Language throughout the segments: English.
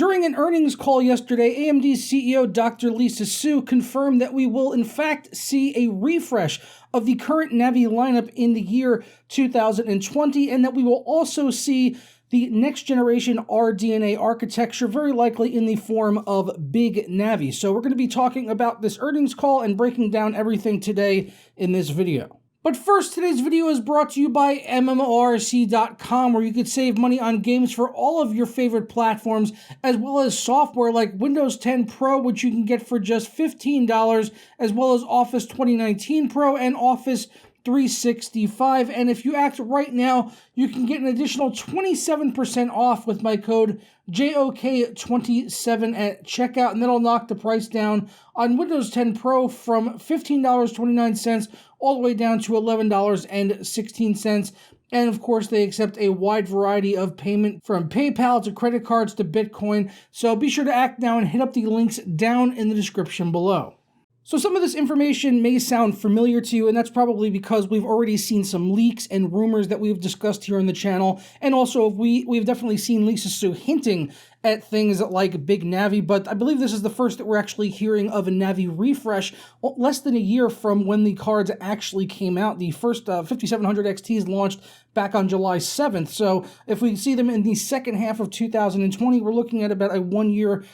During an earnings call yesterday, AMD's CEO Dr. Lisa Su confirmed that we will in fact see a refresh of the current Navi lineup in the year 2020, and that we will also see the next generation RDNA architecture, very likely in the form of Big Navi. So we're going to be talking about this earnings call and breaking down everything today in this video. But first, today's video is brought to you by MMORC.com, where you could save money on games for all of your favorite platforms, as well as software like Windows 10 Pro, which you can get for just $15, as well as Office 2019 Pro and Office 365. And if you act right now, you can get an additional 27% off with my code JOK27 at checkout, and that'll knock the price down on Windows 10 Pro from $15.29 all the way down to $11.16. And of course, they accept a wide variety of payment from PayPal to credit cards to Bitcoin. So be sure to act now and hit up the links down in the description below. So some of this information may sound familiar to you, and that's probably because we've already seen some leaks and rumors that we've discussed here on the channel. And also, we've definitely seen Lisa Su hinting at things like Big Navi, but I believe this is the first that we're actually hearing of a Navi refresh, less than a year from when the cards actually came out. The first 5700 XTs launched back on July 7th, so if we see them in the second half of 2020, we're looking at about a 1 year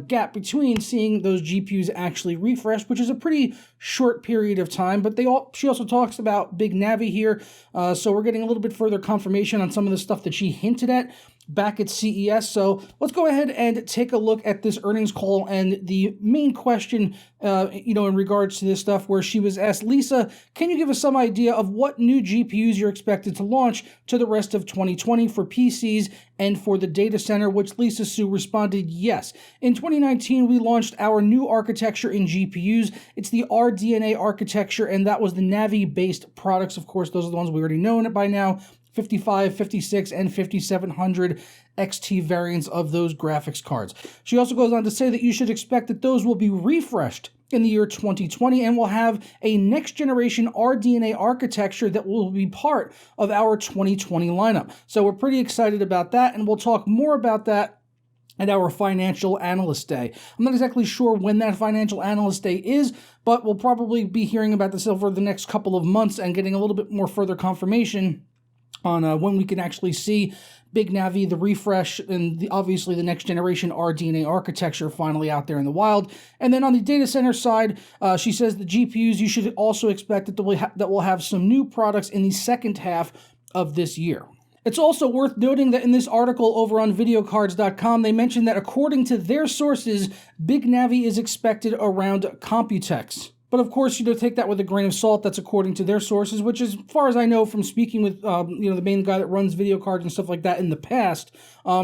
gap between seeing those GPUs actually refreshed, which is a pretty short period of time. But she also talks about Big Navi here, so we're getting a little bit further confirmation on some of the stuff that she hinted at back at CES. So let's go ahead and take a look at this earnings call and the main question, in regards to this stuff, where she was asked, Lisa, can you give us some idea of what new GPUs you're expected to launch to the rest of 2020 for PCs and for the data center? Which Lisa Su responded, yes. In 2019, we launched our new architecture in GPUs. It's the RDNA architecture, and that was the Navi-based products. Of course, those are the ones we already know by now. 55, 56, and 5700 XT variants of those graphics cards. She also goes on to say that you should expect that those will be refreshed in the year 2020 and will have a next generation RDNA architecture that will be part of our 2020 lineup. So we're pretty excited about that, and we'll talk more about that at our Financial Analyst Day. I'm not exactly sure when that Financial Analyst Day is, but we'll probably be hearing about this over the next couple of months and getting a little bit more further confirmation on when we can actually see Big Navi, the refresh, and obviously the next generation RDNA architecture finally out there in the wild. And then on the data center side, she says the GPUs, you should also expect that we'll have some new products in the second half of this year. It's also worth noting that in this article over on videocards.com, they mentioned that according to their sources, Big Navi is expected around Computex. But of course, take that with a grain of salt. That's according to their sources, which, as far as I know from speaking with, the main guy that runs video cards and stuff like that in the past,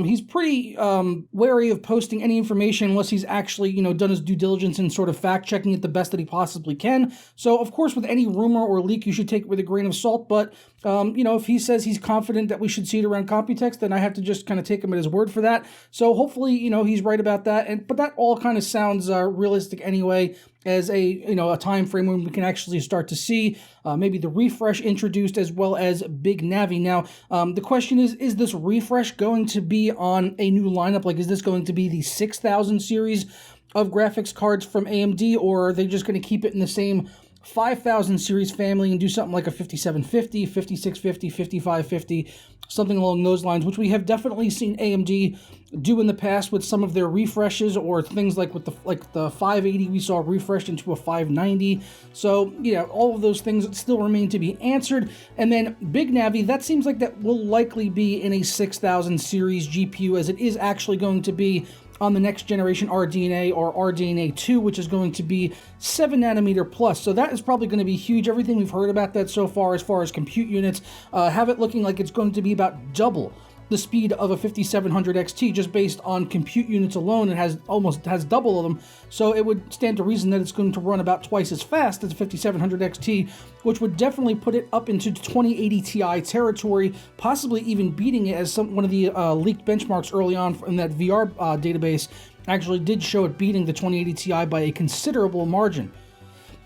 he's pretty wary of posting any information unless he's actually, done his due diligence and sort of fact-checking it the best that he possibly can. So, of course, with any rumor or leak, you should take it with a grain of salt. But, if he says he's confident that we should see it around Computex, then I have to just kind of take him at his word for that. So hopefully, he's right about that. But that all kind of sounds realistic anyway, as a time frame when we can actually start to see maybe the refresh introduced, as well as Big Navi. Now, the question is this refresh going to be on a new lineup? Like, is this going to be the 6000 series of graphics cards from AMD, or are they just going to keep it in the same 5000 series family and do something like a 5750, 5650, 5550, something along those lines, which we have definitely seen AMD do in the past with some of their refreshes, or things like with the 580 we saw refreshed into a 590. So all of those things still remain to be answered. And then Big Navi, that seems like that will likely be in a 6000 series GPU, as it is actually going to be on the next generation RDNA, or RDNA 2, which is going to be 7 nanometer plus. So that is probably going to be huge. Everything we've heard about that so far as compute units, have it looking like it's going to be about double the speed of a 5700 XT just based on compute units alone. It has double of them, so it would stand to reason that it's going to run about twice as fast as a 5700 XT, which would definitely put it up into 2080 Ti territory, possibly even beating it, as one of the leaked benchmarks early on in that VR database actually did show it beating the 2080 Ti by a considerable margin.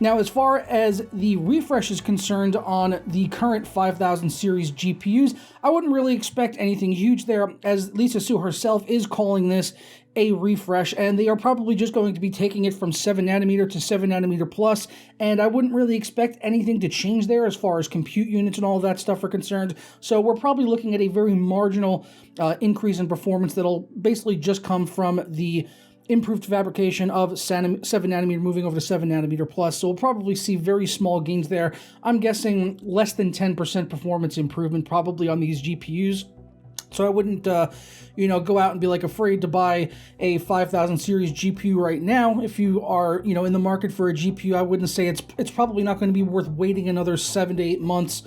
Now, as far as the refresh is concerned on the current 5000 series GPUs, I wouldn't really expect anything huge there, as Lisa Su herself is calling this a refresh, and they are probably just going to be taking it from 7 nanometer to 7 nanometer plus, and I wouldn't really expect anything to change there as far as compute units and all of that stuff are concerned. So we're probably looking at a very marginal increase in performance that'll basically just come from the improved fabrication of 7 nanometer moving over to 7 nanometer plus, so we'll probably see very small gains there. I'm guessing less than 10% performance improvement probably on these GPUs. So I wouldn't, go out and be like afraid to buy a 5000 series GPU right now. If you are, in the market for a GPU, I wouldn't say it's probably not going to be worth waiting another 7 to 8 months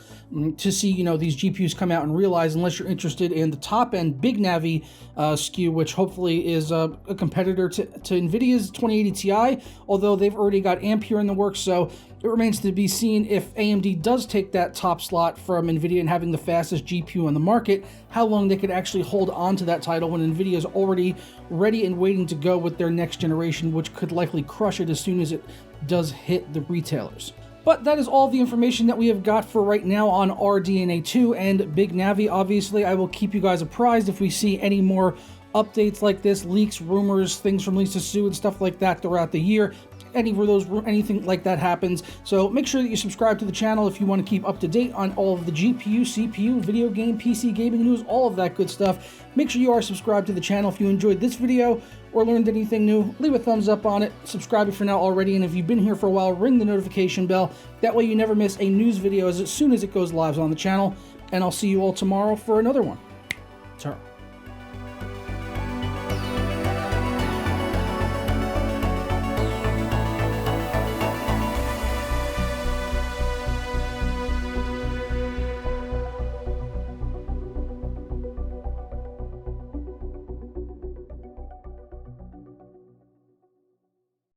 to see, these GPUs come out and realize, unless you're interested in the top end Big Navi SKU, which hopefully is a competitor to NVIDIA's 2080 Ti, although they've already got Ampere in the works, so it remains to be seen if AMD does take that top slot from NVIDIA and having the fastest GPU on the market, how long they could actually hold on to that title when NVIDIA is already ready and waiting to go with their next generation, which could likely crush it as soon as it does hit the retailers. But that is all the information that we have got for right now on RDNA 2 and Big Navi. Obviously, I will keep you guys apprised if we see any more updates like this, leaks, rumors, things from Lisa Su and stuff like that throughout the year. Anything like that happens. So make sure that you subscribe to the channel if you want to keep up to date on all of the GPU, CPU, video game, PC gaming news, all of that good stuff. Make sure you are subscribed to the channel. If you enjoyed this video or learned anything new, leave a thumbs up on it. Subscribe if you're not already, and if you've been here for a while, ring the notification bell. That way you never miss a news video as soon as it goes live on the channel. And I'll see you all tomorrow for another one.